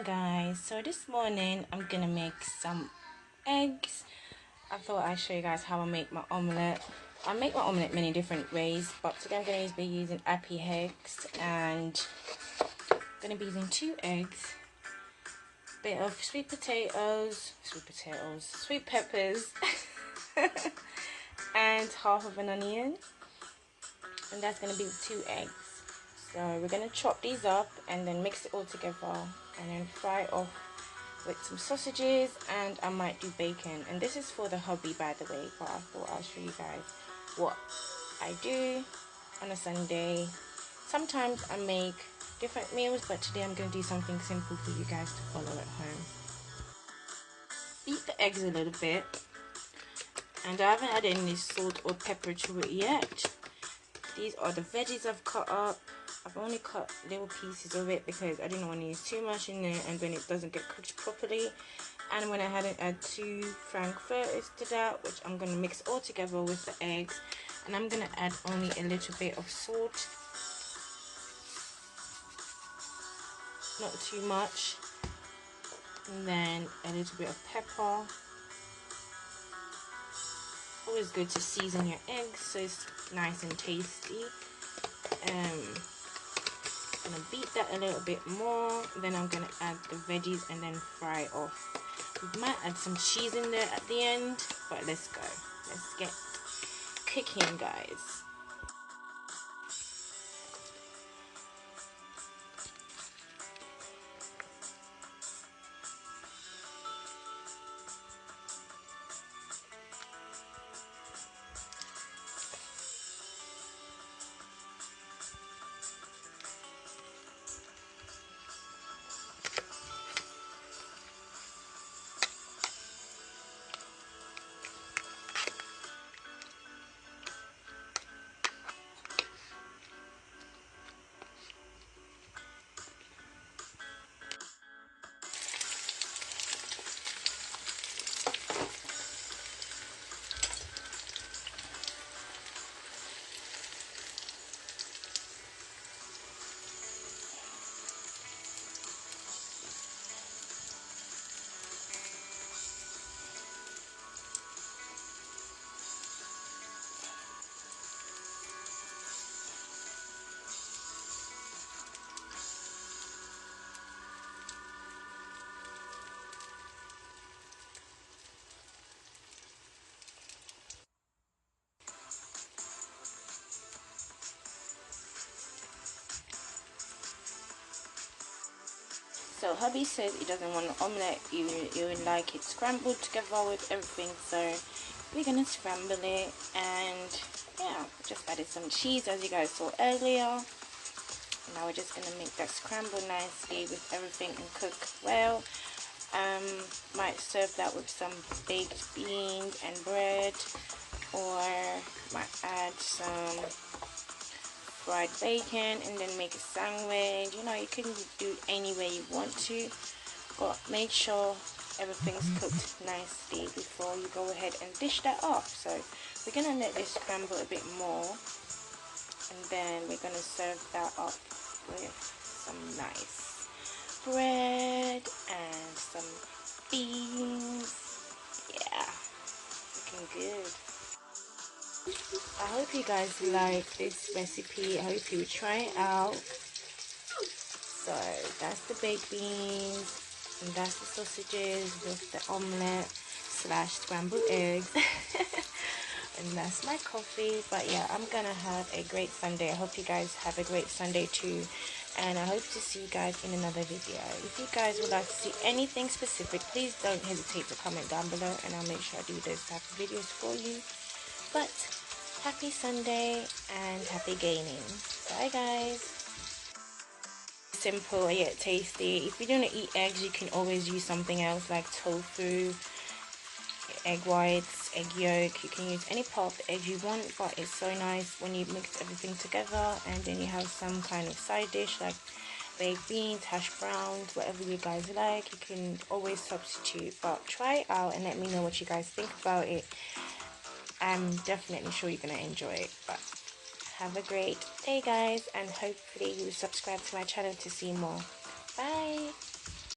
Guys, so this morning I'm gonna make some eggs. I thought I'd show you guys how I make my omelette. I make my omelette many different ways, but today I'm gonna be using appy eggs, and I'm gonna be using 2 eggs, a bit of sweet peppers and half of an onion, and that's gonna be the 2 eggs. So we're gonna chop these up and then mix it all together and then fry off with some sausages, and I might do bacon. And this is for the hubby, by the way, but I thought I'll show you guys what I do on a Sunday. Sometimes I make different meals, but today I'm gonna do something simple for you guys to follow at home. Beat the eggs a little bit, and I haven't added any salt or pepper to it yet. These are the veggies I've cut up. I've only cut little pieces of it because I didn't want to use too much in there and then it doesn't get cooked properly. And when I hadn't add 2 frankfurters to that, which I'm going to mix all together with the eggs, and I'm going to add only a little bit of salt, not too much, and then a little bit of pepper. Always good to season your eggs so it's nice and tasty. I'm gonna beat that a little bit more, then I'm gonna add the veggies and then fry off. We might add some cheese in there at the end, but let's go. Let's get cooking, guys. So hubby says he doesn't want an omelette, you would like it scrambled together with everything, so we're gonna scramble it. And yeah, just added some cheese as you guys saw earlier. Now we're just gonna make that scramble nicely with everything and cook well. Might serve that with some baked beans and bread, or might add some fried bacon and then make a sandwich. You know, you can do it any way you want to, but make sure everything's cooked nicely before you go ahead and dish that up. So we're gonna let this scramble a bit more, and then we're gonna serve that up with some nice bread and some beans. Yeah, looking good. I hope you guys like this recipe. I hope you will try it out. So that's the baked beans, and that's the sausages with the omelette / scrambled eggs. And that's my coffee. But yeah, I'm gonna have a great Sunday. I hope you guys have a great Sunday too, and I hope to see you guys in another video. If you guys would like to see anything specific, please don't hesitate to comment down below, and I'll make sure I do those type of videos for you. But happy Sunday and happy gaming. Bye guys. Simple yet tasty. If you don't eat eggs, you can always use something else like tofu, egg whites, egg yolk. You can use any part of the egg you want, but it's so nice when you mix everything together and then you have some kind of side dish like baked beans, hash browns, whatever you guys like. You can always substitute, but try it out and let me know what you guys think about it. I'm definitely sure you're going to enjoy it. But have a great day, guys, and hopefully you will subscribe to my channel to see more. Bye.